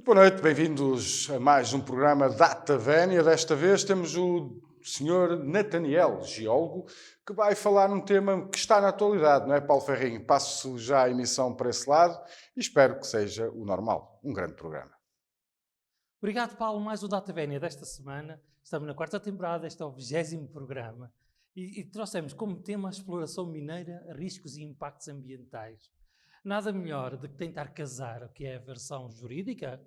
Boa noite, bem-vindos a mais um programa Data Vénia. Desta vez temos o Sr. Nathaniel, geólogo, que vai falar num tema que está na atualidade, não é, Paulo Ferrinho? Passo já a emissão para esse lado e espero que seja o normal. Um grande programa. Obrigado, Paulo. Mais o Data Vénia desta semana. Estamos na quarta temporada, este é o 20º programa e trouxemos como tema a exploração mineira, riscos e impactos ambientais. Nada melhor do que tentar casar o que é a versão jurídica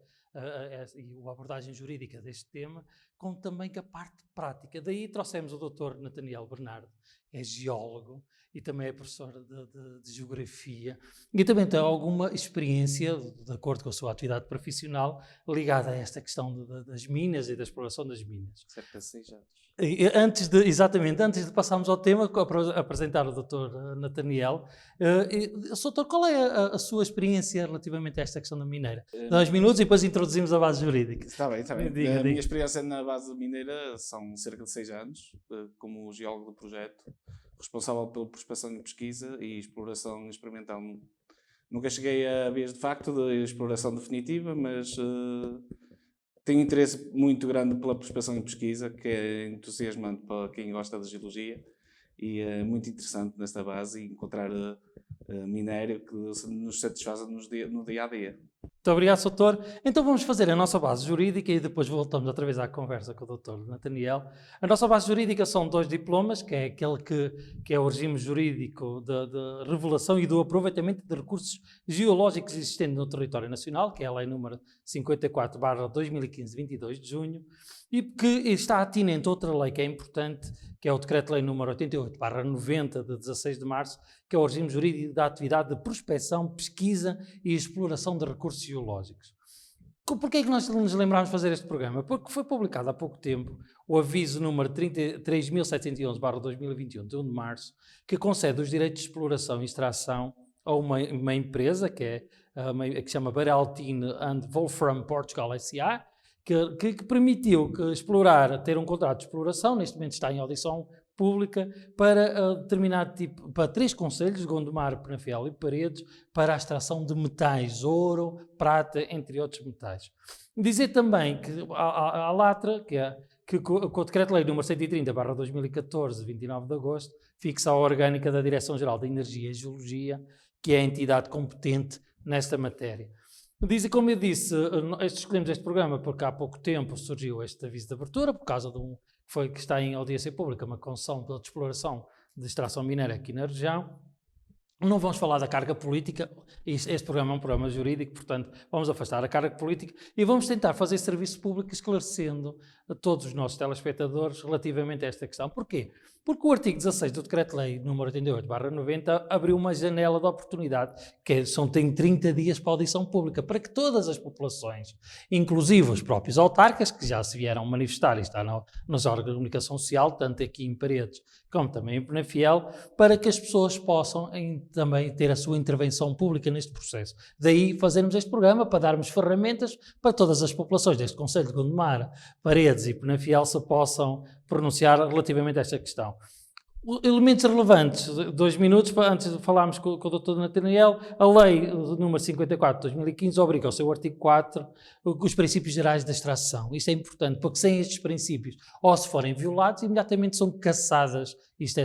e a abordagem jurídica deste tema, com também a parte prática. Daí trouxemos o Dr. Nathaniel Bernardo, que é geólogo e também é professor de Geografia e também tem alguma experiência, de acordo com a sua atividade profissional, ligada a esta questão das minas e da exploração das minas. Cerca de 6 anos. Antes de passarmos ao tema, apresentar o Dr. Nathaniel, Dr. qual é a sua experiência relativamente a esta questão da mineira? 2 minutos e depois introduzimos a base jurídica. Está bem, está bem. Diga. Minha experiência na base mineira são cerca de 6 anos, como geólogo do projeto, responsável pela prospecção e pesquisa e exploração experimental. Nunca cheguei a vias de facto de exploração definitiva, mas tenho interesse muito grande pela prospecção e pesquisa, que é entusiasmante para quem gosta de geologia e é muito interessante nesta base encontrar minério que nos satisfaça no dia a dia. Muito obrigado, Dr. Então vamos fazer a nossa base jurídica e depois voltamos outra vez à conversa com o Dr. Nathaniel. A nossa base jurídica são 2 diplomas, que é aquele que é o regime jurídico de revelação e do aproveitamento de recursos geológicos existentes no território nacional, que é a lei número 54/2015, 22 de junho, e que está atinente a outra lei que é importante, que é o Decreto-Lei número 88/90, de 16 de março, que é o regime jurídico da atividade de prospecção, pesquisa e exploração de recursos geológicos. Porquê é que nós nos lembramos de fazer este programa? Porque foi publicado há pouco tempo o aviso número 3711/2021, de 1 de março, que concede os direitos de exploração e extração a uma empresa que se chama Baraltine and Wolfram Portugal S.A., que permitiu ter um contrato de exploração, neste momento está em audição pública, para determinado tipo, para 3 concelhos, Gondomar, Penafiel e Paredes, para a extração de metais, ouro, prata, entre outros metais. Dizer também que a LATRA, que com o Decreto-Lei número 130/2014, 29 de agosto, fixa a orgânica da Direção-Geral da Energia e Geologia, que é a entidade competente nesta matéria. Como eu disse, escolhemos este programa porque há pouco tempo surgiu este aviso de abertura, por causa que está em audiência pública, uma concessão de exploração de extração mineira aqui na região. Não vamos falar da carga política, este programa é um programa jurídico, portanto vamos afastar a carga política e vamos tentar fazer serviço público esclarecendo a todos os nossos telespectadores relativamente a esta questão. Porquê? Porque o artigo 16 do Decreto-Lei número 88/90 abriu uma janela de oportunidade, tem 30 dias para audição pública, para que todas as populações, inclusive os próprios autarcas, que já se vieram manifestar e está nos órgãos de comunicação social, tanto aqui em Paredes como também em Penafiel, para que as pessoas possam também ter a sua intervenção pública neste processo. Daí fazermos este programa para darmos ferramentas para todas as populações deste concelho de Gondomar, Paredes e Penafiel se possam pronunciar relativamente a esta questão. Elementos relevantes, 2 minutos, antes de falarmos com o Dr. Nathaniel, a lei número 54/2015 obriga ao seu artigo 4 os princípios gerais da extração. Isto é importante, porque sem estes princípios, ou se forem violados, imediatamente são cassadas,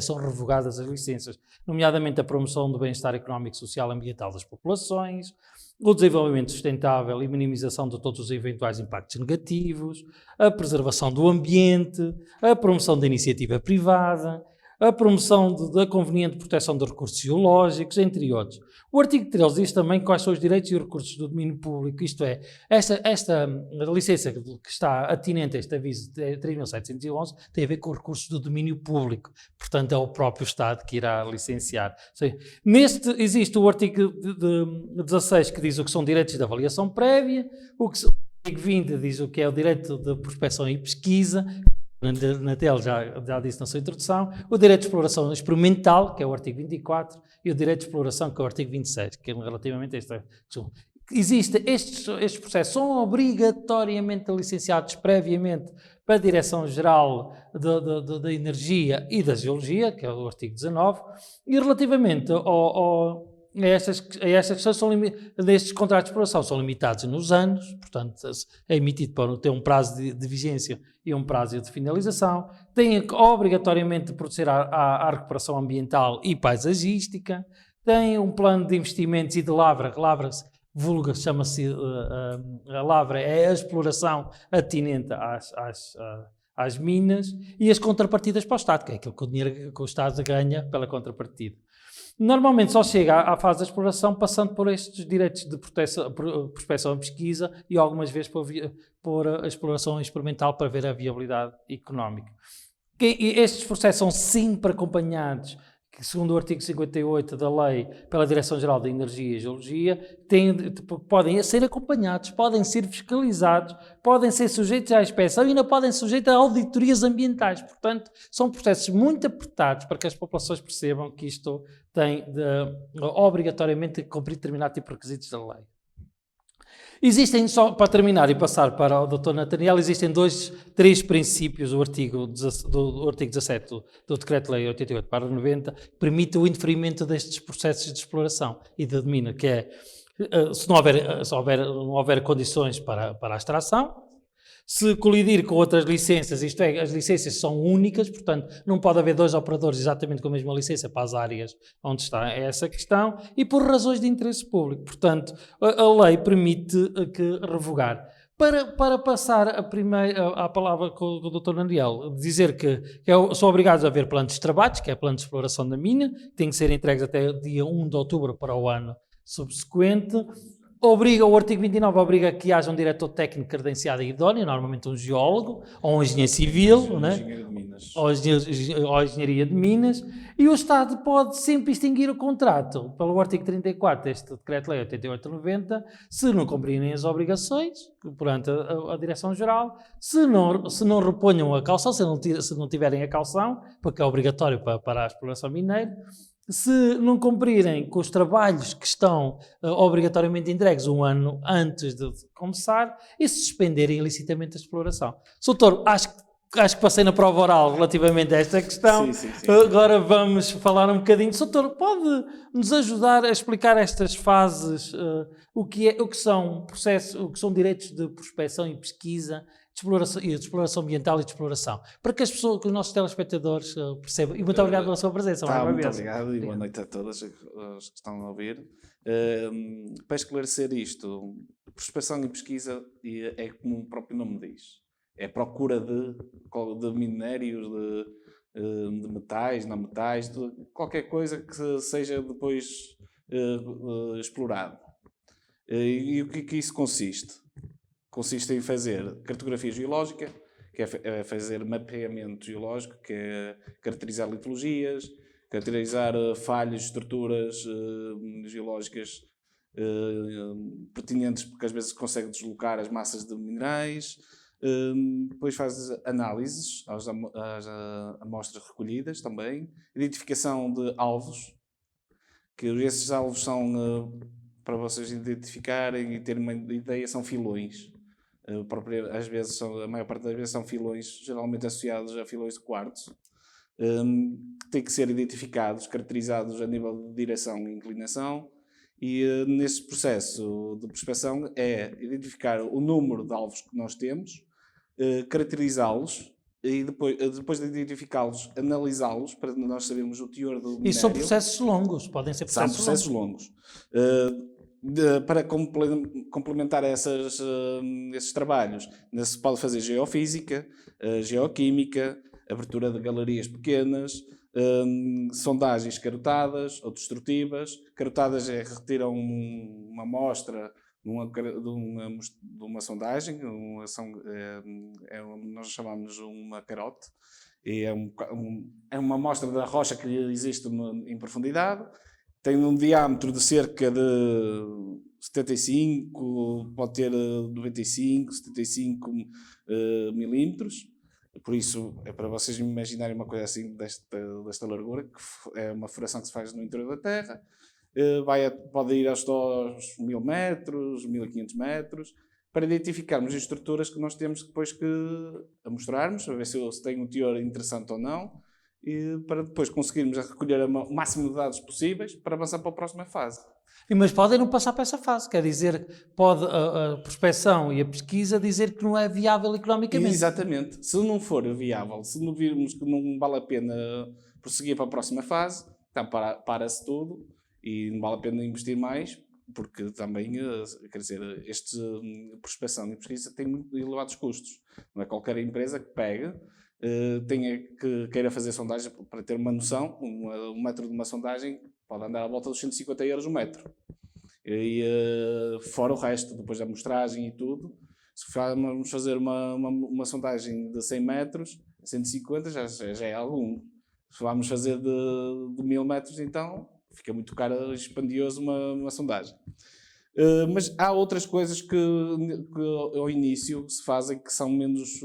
são revogadas as licenças, nomeadamente a promoção do bem-estar económico, social e ambiental das populações, o desenvolvimento sustentável e minimização de todos os eventuais impactos negativos, a preservação do ambiente, a promoção da iniciativa privada, a promoção da conveniente proteção dos recursos geológicos, entre outros. O artigo 13 diz também quais são os direitos e recursos do domínio público, isto é, esta licença que está atinente a este aviso de 3.711 tem a ver com os recursos do domínio público, portanto é o próprio Estado que irá licenciar. Existe o artigo 16 que diz o que são direitos de avaliação prévia, o artigo 20 diz o que é o direito de prospecção e pesquisa, Natel já disse na sua introdução, o direito de exploração experimental, que é o artigo 24, e o direito de exploração, que é o artigo 26, que é relativamente a esta questão. Estes processos são obrigatoriamente licenciados previamente para a Direção-Geral da Energia e da Geologia, que é o artigo 19, e relativamente estas questões destes contratos de exploração são limitados nos anos, portanto é emitido para ter um prazo de vigência e um prazo de finalização, tem obrigatoriamente de proceder à recuperação ambiental e paisagística, tem um plano de investimentos e de lavra, vulga, chama-se a lavra, é a exploração atinente às minas, e as contrapartidas para o Estado, que é aquilo que o dinheiro que o Estado ganha pela contrapartida. Normalmente só chega à fase da exploração passando por estes direitos de prospecção e pesquisa e algumas vezes por a exploração experimental para ver a viabilidade económica. Estes processos são sempre acompanhados, que segundo o artigo 58 da lei, pela Direção-Geral da Energia e Geologia, podem ser acompanhados, podem ser fiscalizados, podem ser sujeitos à inspeção e ainda podem ser sujeitos a auditorias ambientais. Portanto, são processos muito apertados para que as populações percebam que isto tem obrigatoriamente de cumprir determinado tipo de requisitos da lei. Existem, só para terminar e passar para o Dr. Nathaniel, existem três princípios do artigo 17 do Decreto-Lei 88/90 que permite o indeferimento destes processos de exploração e de mina, que é, se não houver condições para a extração, se colidir com outras licenças, isto é, as licenças são únicas, portanto, não pode haver dois operadores exatamente com a mesma licença para as áreas onde está essa questão, e por razões de interesse público. Portanto, a lei permite que revogar. Para passar a palavra com o Dr. Daniel, dizer que são obrigados a haver planos de trabalhos, que é plano de exploração da mina, que tem que ser entregues até dia 1 de outubro para o ano subsequente. O artigo 29 obriga que haja um diretor técnico credenciado e idóneo, normalmente um geólogo ou um engenheiro civil, ou engenharia de minas, e o Estado pode sempre extinguir o contrato, pelo artigo 34 deste Decreto-Lei 88/90, se não cumprirem as obrigações perante a Direção-Geral, se não reponham a caução, se não tiverem a caução, porque é obrigatório para a exploração mineira, se não cumprirem com os trabalhos que estão obrigatoriamente entregues um ano antes de começar e se suspenderem ilicitamente a exploração. Doutor, acho que passei na prova oral relativamente a esta questão. Sim. Agora vamos falar um bocadinho. Doutor, pode nos ajudar a explicar estas fases, o que são processos, o que são direitos de prospecção e pesquisa, de exploração ambiental e de exploração, para que que os nossos telespectadores percebam. E muito obrigado pela sua presença. Muito obrigado e boa noite a todos os que estão a ouvir. Para esclarecer isto, prospecção e pesquisa é como o próprio nome diz. É procura de minérios, de metais, não metais, de qualquer coisa que seja depois explorado. E o que isso consiste? Consiste em fazer cartografia geológica, que é fazer mapeamento geológico, que é caracterizar litologias, caracterizar falhas, estruturas geológicas pertinentes, porque às vezes consegue deslocar as massas de minerais. Depois faz análises às amostras recolhidas também, identificação de alvos, que esses alvos são, para vocês identificarem e terem uma ideia, são filões. Às vezes a maior parte das vezes são filões, geralmente associados a filões de quartzo, que têm que ser identificados, caracterizados a nível de direção e inclinação, e nesse processo de prospecção é identificar o número de alvos que nós temos, caracterizá-los e depois de identificá-los, analisá-los para nós sabermos o teor do minério. E são processos longos, podem ser processos longos. São processos longos. Para complementar esses trabalhos, se pode fazer geofísica, geoquímica, abertura de galerias pequenas, sondagens carotadas ou destrutivas. Carotadas retiram uma amostra de uma sondagem, nós chamamos uma carote, e é uma amostra da rocha que existe em profundidade. Tem um diâmetro de cerca de 75, pode ter 95, 75 milímetros. Por isso, é para vocês imaginarem uma coisa assim desta largura, que é uma furação que se faz no interior da Terra. Pode ir aos 1000 metros, 1500 metros, para identificarmos as estruturas que nós temos depois que mostrarmos, a ver se tem um teor interessante ou não. e para depois conseguirmos recolher o máximo de dados possíveis para avançar para a próxima fase. Mas podem não passar para essa fase, quer dizer, pode a prospecção e a pesquisa dizer que não é viável economicamente. Exatamente. Se não for viável, se não virmos que não vale a pena prosseguir para a próxima fase, então para-se tudo e não vale a pena investir mais, porque também, quer dizer, prospecção e pesquisa têm muito elevados custos. Não é qualquer empresa que pegue, que queira fazer sondagem para ter uma noção. Um metro de uma sondagem pode andar à volta dos 150 euros o metro. E fora o resto, depois da amostragem e tudo, se formos fazer uma sondagem de 100 metros, 150 já é algum. Se formos fazer de 1000 metros, então fica muito caro e dispendioso uma sondagem. Mas há outras coisas que ao início se fazem que são menos,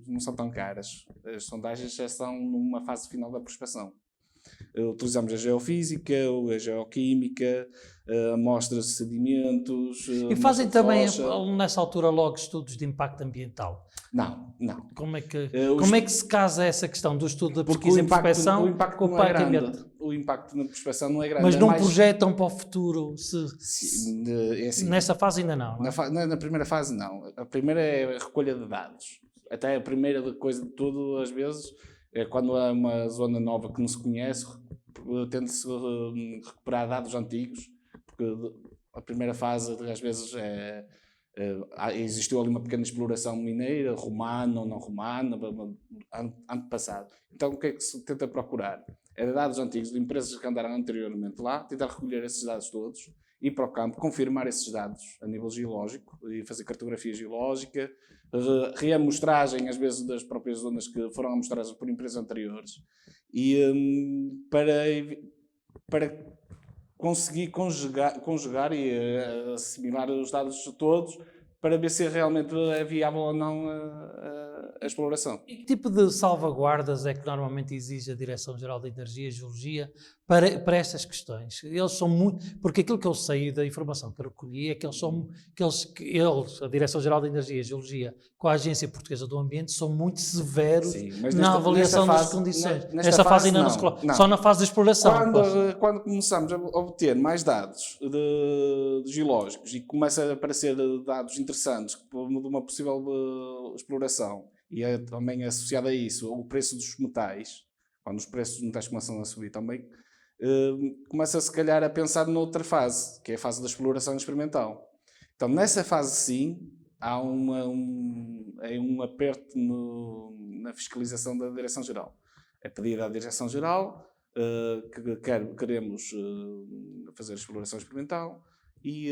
não são tão caras. As sondagens já são numa fase final da prospecção. Utilizamos a geofísica, a geoquímica, amostras de sedimentos. E fazem também, rocha. nessa altura, logo estudos de impacto ambiental? Não. Como é que se casa essa questão do estudo da pesquisa o e prospecção o impacto com o não é impacto grande. ambiental? O impacto na prospecção não é grande. Mas é não mais... projetam para o futuro? É assim. Nessa fase ainda não. Na primeira fase, não. A primeira é a recolha de dados. Até a primeira coisa de tudo, às vezes, é quando há uma zona nova que não se conhece, tenta-se recuperar dados antigos, porque a primeira fase, às vezes, existiu ali uma pequena exploração mineira, romana ou não romana, ano passado. Então, o que é que se tenta procurar? É dados antigos de empresas que andaram anteriormente lá, tentar recolher esses dados todos, ir para o campo, confirmar esses dados a nível geológico e fazer cartografia geológica, reamostragem, às vezes, das próprias zonas que foram amostradas por empresas anteriores, e para conseguir conjugar e assimilar os dados todos para ver se realmente é viável ou não a exploração. E que tipo de salvaguardas é que normalmente exige a Direção-Geral de Energia e Geologia para estas questões? Eles são muito... Porque aquilo que eu sei da informação que eu recolhi é que eles, a Direção-Geral de Energia e Geologia, com a Agência Portuguesa do Ambiente, são muito severos na avaliação das condições. Nesta fase ainda não se coloca. Só na fase de exploração. Quando começamos a obter mais dados de geológicos e começa a aparecer dados interessantes de uma possível exploração e também associado a isso o preço dos metais, quando os preços dos metais começam a subir também, começa se calhar a pensar noutra fase, que é a fase da exploração experimental. Então nessa fase sim, há um aperto na fiscalização da Direção-Geral. É pedir à Direção-Geral que queremos fazer a exploração experimental e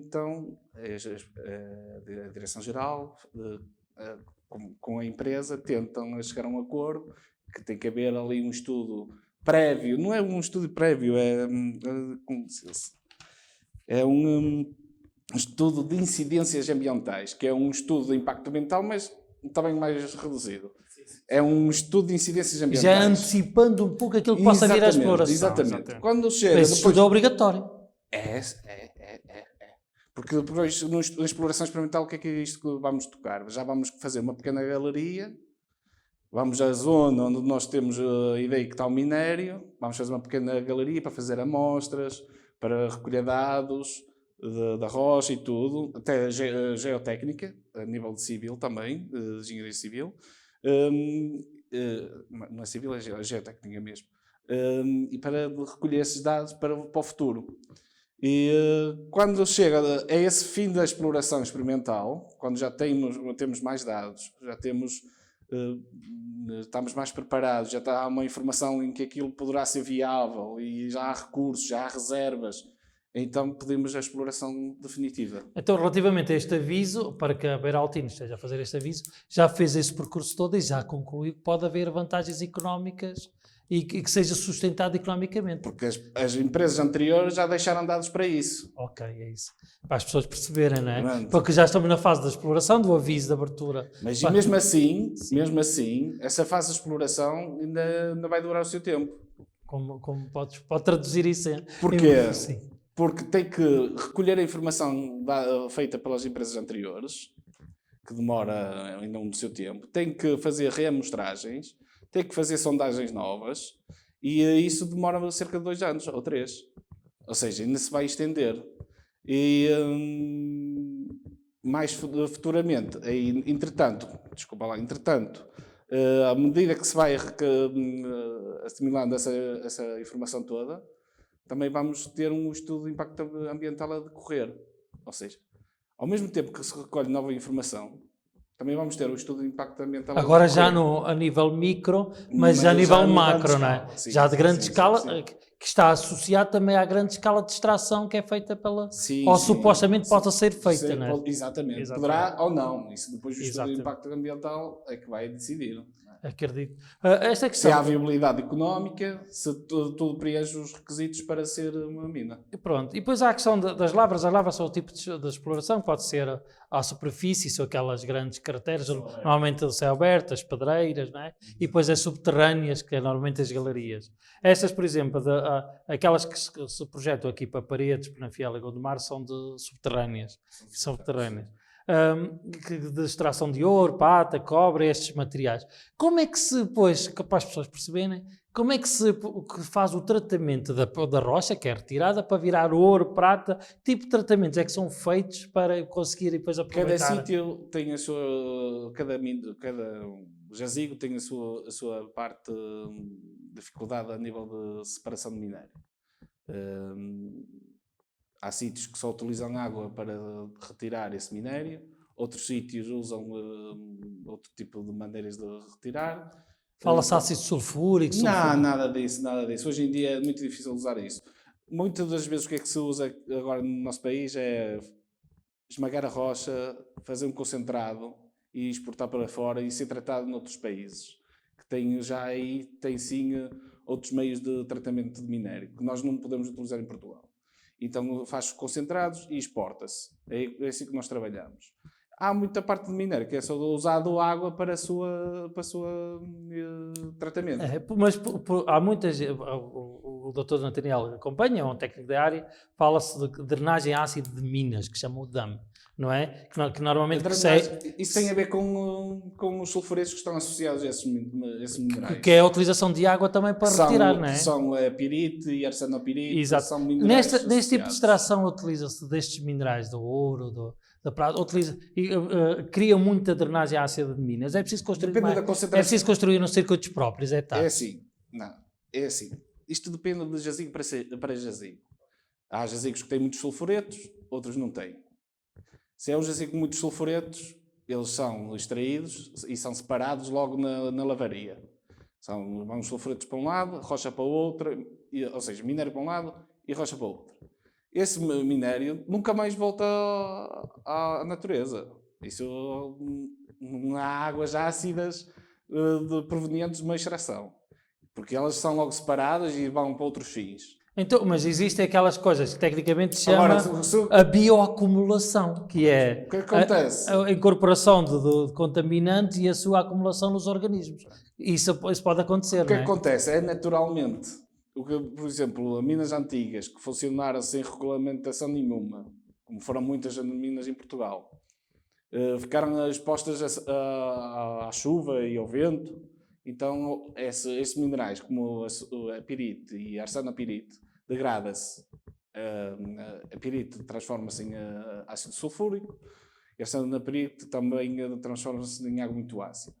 então a Direção-Geral com a empresa tentam chegar a um acordo que tem que haver ali um estudo prévio, não é um estudo prévio, é um estudo de incidências ambientais, que é um estudo de impacto ambiental, mas também mais reduzido. É um estudo de incidências ambientais. Já antecipando um pouco aquilo que possa vir à exploração. Exatamente. Quando chega... Esse estudo é obrigatório. Porque depois, na exploração experimental, o que é isto que vamos tocar? Já vamos fazer uma pequena galeria, vamos à zona onde nós temos a ideia que está o minério, vamos fazer uma pequena galeria para fazer amostras, para recolher dados da rocha e tudo, até geotécnica, a nível de civil também, de engenharia civil. Não é civil, é geotécnica mesmo. E para recolher esses dados para o futuro. E quando chega a esse fim da exploração experimental, quando já temos mais dados, estamos mais preparados, já está uma informação em que aquilo poderá ser viável e já há recursos, já há reservas, então pedimos a exploração definitiva. Então, relativamente a este aviso, para que a Beira Altino esteja a fazer este aviso, já fez esse percurso todo e já concluiu que pode haver vantagens económicas e que seja sustentado economicamente. Porque as empresas anteriores já deixaram dados para isso. Ok, é isso. Para as pessoas perceberem, não é? Pronto. Porque já estamos na fase da exploração, do aviso, da abertura. Mas mesmo assim, essa fase de exploração ainda vai durar o seu tempo. Como pode traduzir isso? Porquê? Sim. Porque tem que recolher a informação feita pelas empresas anteriores, que demora ainda do seu tempo, tem que fazer reamostragens, ter que fazer sondagens novas e isso demora cerca de 2 anos ou 3. Ou seja, ainda se vai estender. E mais futuramente, entretanto, à medida que se vai assimilando essa informação toda, também vamos ter um estudo de impacto ambiental a decorrer. Ou seja, ao mesmo tempo que se recolhe nova informação, também vamos ter o estudo de impacto ambiental. Agora já a nível micro, mas já a nível macro, não é? Sim, já de grande sim, escala, sim. que está associado também à grande escala de extração que é feita pela... Sim, ou sim, supostamente sim. possa ser feita, não é? Exatamente. Poderá ou não. Isso depois o estudo Exatamente. de impacto ambiental é que vai decidir. Acredito. Esta Se questão... há viabilidade económica, se tudo preenche os requisitos para ser uma mina. Pronto. E depois há a questão das lavras. As lavras são o tipo de exploração, pode ser à superfície, são aquelas grandes crateras, normalmente a céu aberto, as pedreiras, não é? E depois as subterrâneas, que é normalmente as galerias. Estas, por exemplo, aquelas que se projetam aqui para paredes, na Fiel e Gondomar, são subterrâneas. De extração de ouro, prata, cobre, estes materiais. Como é que se, pois, para as pessoas perceberem, como é que se faz o tratamento da rocha, que é retirada, para virar ouro, prata? Tipo de tratamentos é que são feitos para conseguir depois aproveitar? Cada sítio tem a sua... Cada jazigo tem a sua parte de dificuldade a nível de separação de minério. Há sítios que só utilizam água para retirar esse minério, outros sítios usam outro tipo de maneiras de retirar. Fala-se ácido sulfúrico? Não, nada disso. Hoje em dia é muito difícil usar isso. Muitas das vezes o que é que se usa agora no nosso país é esmagar a rocha, fazer um concentrado e exportar para fora e ser tratado noutros países. Que tem sim outros meios de tratamento de minério, que nós não podemos utilizar em Portugal. Então faz concentrados e exporta-se. É assim que nós trabalhamos. Há muita parte de minério que é só usado água para o seu tratamento. Mas há muitas... O Dr. Nathaniel acompanha, é um técnico da área, fala-se de drenagem ácida de minas, que chamam o DAM, não é? Que normalmente... Isso tem a ver com os sulfuretos que estão associados a esses minerais. Que é a utilização de água também para retirar, não é? Que são a pirite e arsenopirite. Exato. São minerais neste tipo de extração utiliza-se destes minerais, do ouro, da prata, cria muita drenagem ácida de minas. É preciso construir é preciso construir uns circuitos próprios, É assim. Isto depende de jazigo para jazigo. Há jazigos que têm muitos sulfuretos, outros não têm. Se é um jazigo com muitos sulfuretos, eles são extraídos e são separados logo na lavaria. Vão os sulfuretos para um lado, rocha para o outro, ou seja, minério para um lado e rocha para o outro. Esse minério nunca mais volta à natureza. Isso não há águas ácidas provenientes de uma extração. Porque elas são logo separadas e vão para outros fins. Então, mas existem aquelas coisas que tecnicamente se chama a bioacumulação, que é o que acontece? A incorporação de contaminantes e a sua acumulação nos organismos. Isso pode acontecer, não é? O que não acontece é naturalmente, por exemplo, minas antigas que funcionaram sem regulamentação nenhuma, como foram muitas minas em Portugal, ficaram expostas à chuva e ao vento. Então, esses minerais, como a pirite e a arsenopirite, degrada-se. A pirite transforma-se em ácido sulfúrico e a arsenopirite também transforma-se em água muito ácida.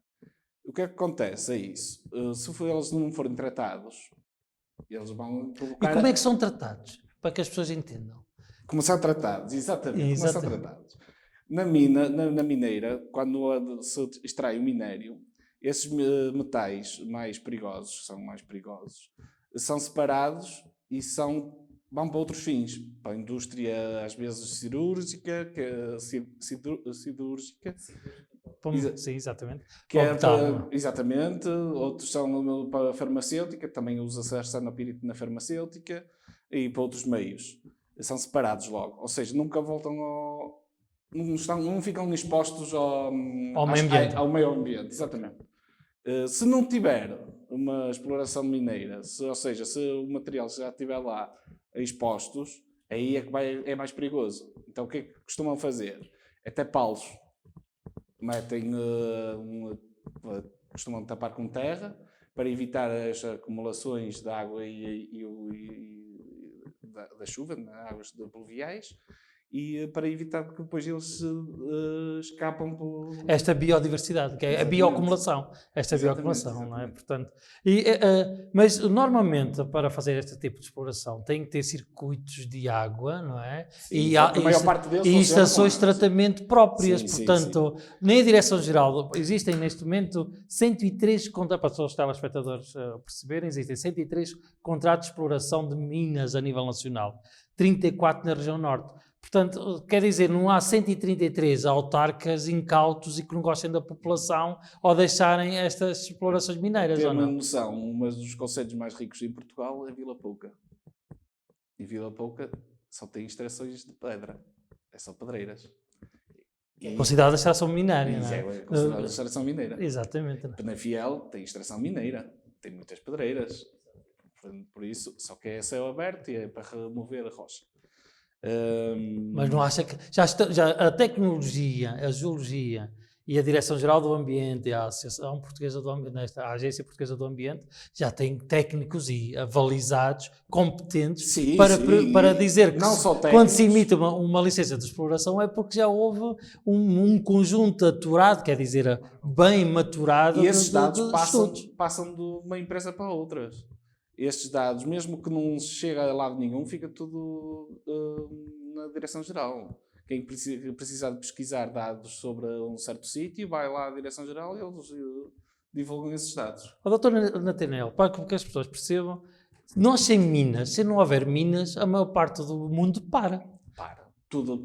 O que é que acontece? É isso. Se eles não forem tratados, eles vão provocar... E como é que são tratados? Para que as pessoas entendam. Como são tratados, exatamente. Como são tratados. Na mineira, quando se extrai o minério, esses metais mais perigosos, são separados e vão para outros fins. Para a indústria, às vezes, cirúrgica. Sim, exatamente. Exatamente. Outros são para a farmacêutica, também usa-se a arsenopirite na farmacêutica e para outros meios. São separados logo. Ou seja, nunca voltam não ficam expostos ao meio ambiente. Exatamente. Se não tiver uma exploração mineira, ou seja, se o material já estiver lá expostos, aí é que é mais perigoso. Então o que é que costumam fazer? Até paus. Costumam tapar com terra, para evitar as acumulações de água da chuva, águas pluviais, e para evitar que depois eles escapam por... Esta biodiversidade, que é a Exatamente. bioacumulação. Esta Exatamente, bioacumulação, não é? exatamente. Portanto, mas normalmente para fazer este tipo de exploração tem que ter circuitos de água, não é? Sim, só que a maior parte deles e funciona estações de com água, tratamento próprias. Sim, sim, Portanto, na Direção-Geral existem neste momento 103 contratos, para os telespectadores perceberem, existem 103 contratos de exploração de minas a nível nacional, 34 na região norte. Portanto, quer dizer, não há 133 autarcas incautos e que não gostem da população ou deixarem estas explorações mineiras, Ter ou uma não? noção, um dos concelhos mais ricos em Portugal é Vila Pouca. E Vila Pouca só tem extrações de pedra. É só pedreiras. Considerada extração minéria, não é? É considerada extração mineira. Exatamente. Penafiel tem extração mineira. Tem muitas pedreiras. Por isso, só que é céu aberto e é para remover a rocha. Mas não acha que já a tecnologia, a geologia e a Direção-Geral do Ambiente, a Associação Portuguesa do Ambiente, a Agência Portuguesa do Ambiente, já tem técnicos e avalizados, competentes, Sim, para dizer que não só quando se técnicos. emite uma licença de exploração é porque já houve um conjunto aturado, quer dizer, bem maturado E esses dados de estudos. passam de uma empresa para outra. Estes dados, mesmo que não chegue a lado nenhum, fica tudo na Direção-Geral. Quem precisar de pesquisar dados sobre um certo sítio, vai lá à Direção-Geral e eles divulgam esses dados. Doutor Nathaniel, para que as pessoas percebam, nós sem minas, se não houver minas, a maior parte do mundo para. Tudo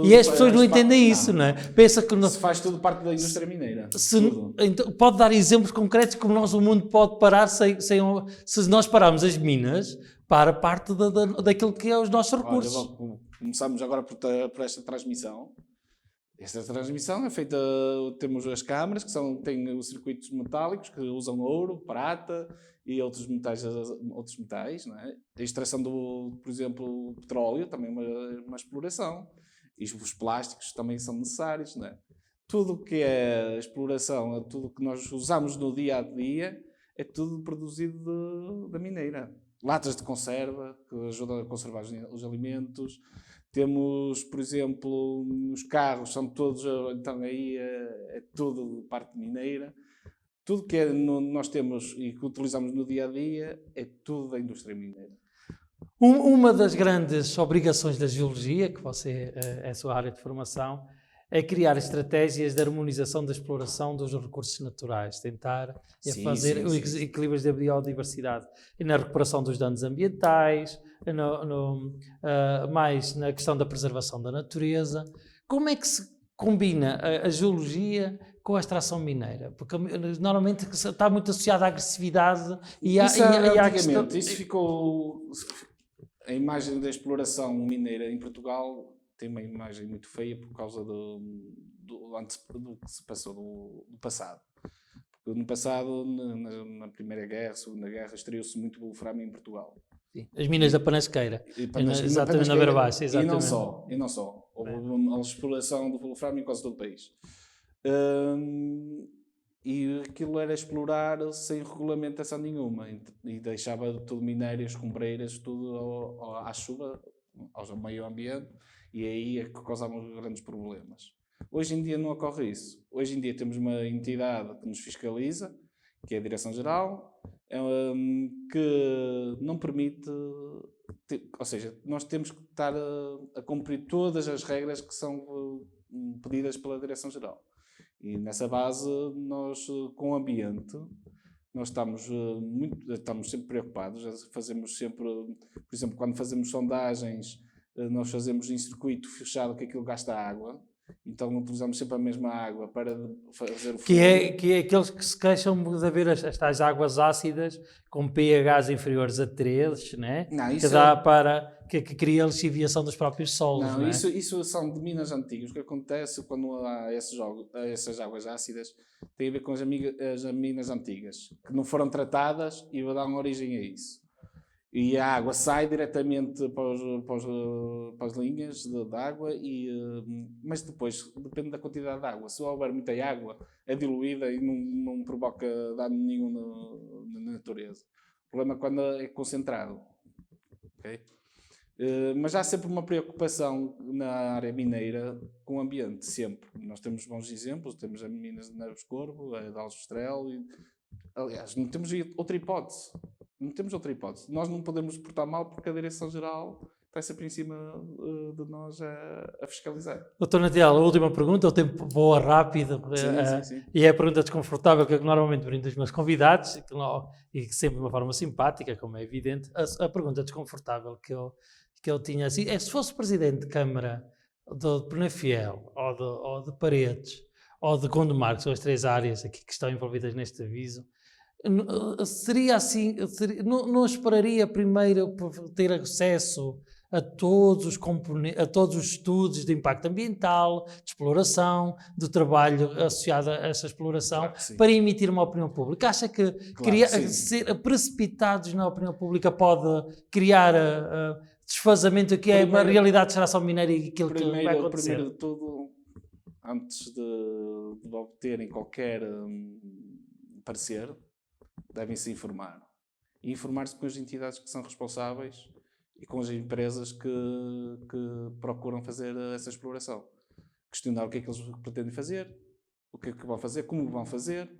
E as pessoas não entendem isso, não é? Pensa que se faz tudo parte da indústria mineira. Então, pode dar exemplos concretos como o mundo pode parar se nós pararmos as minas para parte daquilo que é os nossos recursos. Olha, começamos agora por esta transmissão. Esta transmissão é feita, temos as câmaras que têm os circuitos metálicos que usam ouro, prata e outros metais, não é? A extração por exemplo, petróleo também é uma exploração. E os plásticos também são necessários, não é? Tudo o que é exploração, tudo o que nós usamos no dia a dia, é tudo produzido da mineira. Latas de conserva, que ajudam a conservar os alimentos. Temos, por exemplo, os carros, são todos, então aí é tudo parte mineira. Tudo que nós temos e que utilizamos no dia a dia é tudo da indústria mineira. Uma das grandes obrigações da geologia, que é a sua área de formação, é criar estratégias de harmonização da exploração dos recursos naturais, tentar fazer os equilíbrios da biodiversidade e na recuperação dos danos ambientais, mais na questão da preservação da natureza. Como é que se combina a geologia com a extração mineira? Porque normalmente está muito associada à agressividade e à questão... Isso ficou... A imagem da exploração mineira em Portugal tem uma imagem muito feia por causa do que se passou do passado. Porque no passado, na Primeira Guerra, Segunda Guerra, estreou-se muito o wolframio em Portugal. Sim. As minas da Panasqueira. Exatamente, na Beira Baixa. E não só. Houve uma exploração do wolframio em quase todo o país. E aquilo era explorar sem regulamentação nenhuma e deixava tudo minérios, escombreiras, tudo à chuva, ao meio ambiente, e aí é que causávamos grandes problemas. Hoje em dia não ocorre isso. Hoje em dia temos uma entidade que nos fiscaliza, que é a Direção-Geral, que não permite... Ou seja, nós temos que estar a cumprir todas as regras que são pedidas pela Direção-Geral. E nessa base, nós, com o ambiente, nós estamos sempre preocupados. Fazemos sempre, por exemplo, quando fazemos sondagens, nós fazemos em circuito fechado que aquilo gasta água. Então utilizamos sempre a mesma água para fazer o fundo. Que é aqueles que se queixam de haver as tais águas ácidas com pHs inferiores a 3, né? Que dá que cria a lixiviação dos próprios solos. Não, né? Isso são de minas antigas. O que acontece quando há essas águas ácidas tem a ver com as minas antigas, que não foram tratadas e dão origem a isso. E a água sai diretamente para as linhas de água, mas depois depende da quantidade de água. Se houver muita água, é diluída e não provoca dano nenhum na natureza. O problema é quando é concentrado. Okay? Mas há sempre uma preocupação na área mineira com o ambiente, sempre. Nós temos bons exemplos, temos as minas de Neves Corvo, a de Aljustrel, aliás, não temos outra hipótese. Não temos outra hipótese. Nós não podemos portar mal porque a Direção-Geral está sempre em cima de nós a fiscalizar. Doutor Natiel, a última pergunta, o tempo voa rápido, Sim. e é a pergunta desconfortável que eu normalmente brindo aos meus convidados, e que sempre de uma forma simpática, como é evidente. A pergunta desconfortável que eu tinha assim, é se fosse Presidente de Câmara de Penafiel, ou de Paredes, ou de Gondomar, que são as 3 áreas aqui que estão envolvidas neste aviso, seria assim, não esperaria primeiro ter acesso a todos os componentes, a todos os estudos de impacto ambiental, de exploração, do trabalho associado a essa exploração, Claro, para emitir uma opinião pública? Acha que ser precipitados na opinião pública pode criar desfazamento que é uma realidade de extração mineira e aquilo que vai acontecer? Primeiro de tudo, antes de obterem qualquer parecer, devem-se informar. E informar-se com as entidades que são responsáveis e com as empresas que procuram fazer essa exploração. Questionar o que é que eles pretendem fazer, o que é que vão fazer, como vão fazer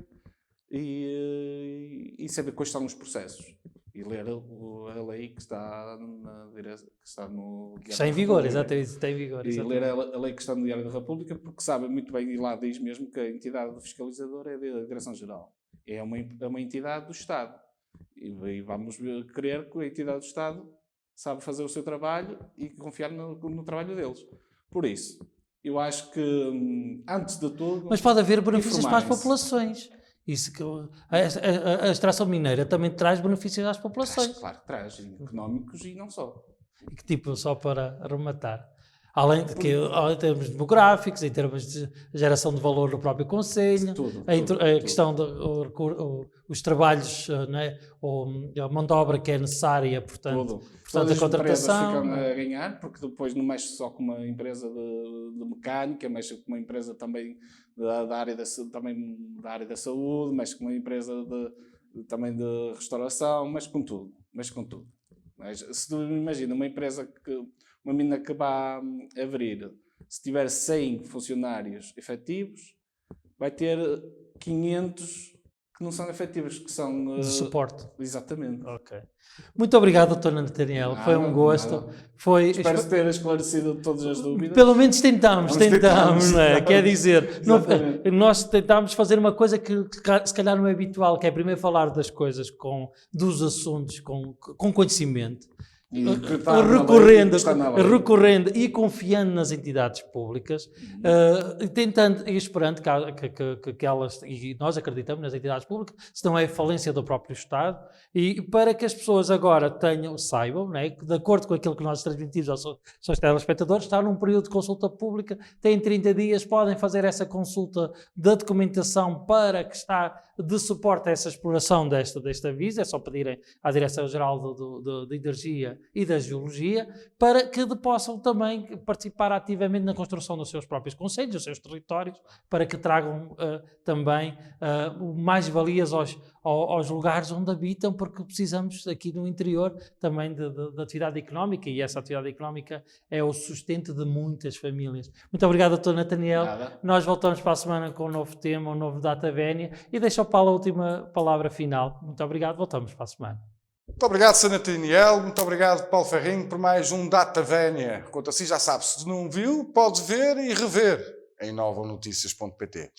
e saber quais são os processos. E ler a lei que está no Diário Está em vigor, exatamente. Está em vigor. E ler a lei que está no Diário da República, porque sabe muito bem, e lá diz mesmo que a entidade fiscalizadora é a Direção-Geral. É uma entidade do Estado. E vamos querer que a entidade do Estado sabe fazer o seu trabalho e confiar no trabalho deles. Por isso, eu acho que, antes de tudo... Mas pode haver benefícios para as populações. Isso que a extração mineira também traz benefícios às populações. Claro que traz, económicos e não só. E que tipo, só para arrematar? Além de que, em termos demográficos, em termos de geração de valor no próprio concelho, a questão dos trabalhos, né, a mão de obra que é necessária, portanto a contratação. Ficam a ganhar, porque depois não mexe só com uma empresa de mecânica, mexe com uma empresa também da área da saúde, mexe com uma empresa também de restauração, mexe com tudo. Mas, se tu imagina uma mina que vai abrir, se tiver 100 funcionários efetivos, vai ter 500 que não são efetivos, que são... de suporte. Exatamente. Ok. Muito obrigado, Dr. Daniel. Foi um gosto. Espero ter esclarecido todas as dúvidas. Pelo menos tentamos, não é? Quer dizer, nós tentámos fazer uma coisa que se calhar não é habitual, que é primeiro falar das coisas, dos assuntos com conhecimento. Recorrendo e confiando nas entidades públicas, tentando e esperando que elas, e nós acreditamos nas entidades públicas, se não é falência do próprio Estado, e para que as pessoas agora saibam, né, que de acordo com aquilo que nós transmitimos aos seus telespectadores, está num período de consulta pública, têm 30 dias, podem fazer essa consulta da documentação para que está de suporte a essa exploração deste aviso, é só pedirem à Direção-Geral de Energia e da Geologia, para que possam também participar ativamente na construção dos seus próprios concelhos, dos seus territórios, para que tragam também mais-valias aos lugares onde habitam, porque precisamos aqui no interior também de atividade económica, e essa atividade económica é o sustento de muitas famílias. Muito obrigado, Dr. Nathaniel. Nada. Nós voltamos para a semana com um novo tema, um novo Data Vénia, e deixo ao Paulo a última palavra final. Muito obrigado, voltamos para a semana. Muito obrigado, Sr. Nathaniel. Muito obrigado, Paulo Ferrinho, por mais um Data Vénia. Quanto assim, já sabe, se não viu, pode ver e rever em novanoticias.pt.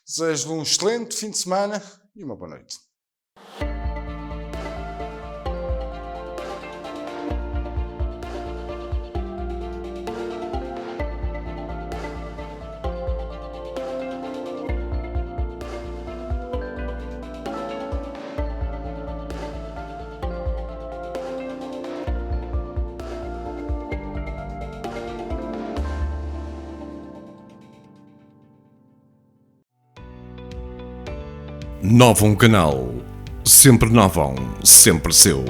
Desejo-lhe um excelente fim de semana e uma boa noite. Novum Canal. Sempre Novum, sempre seu.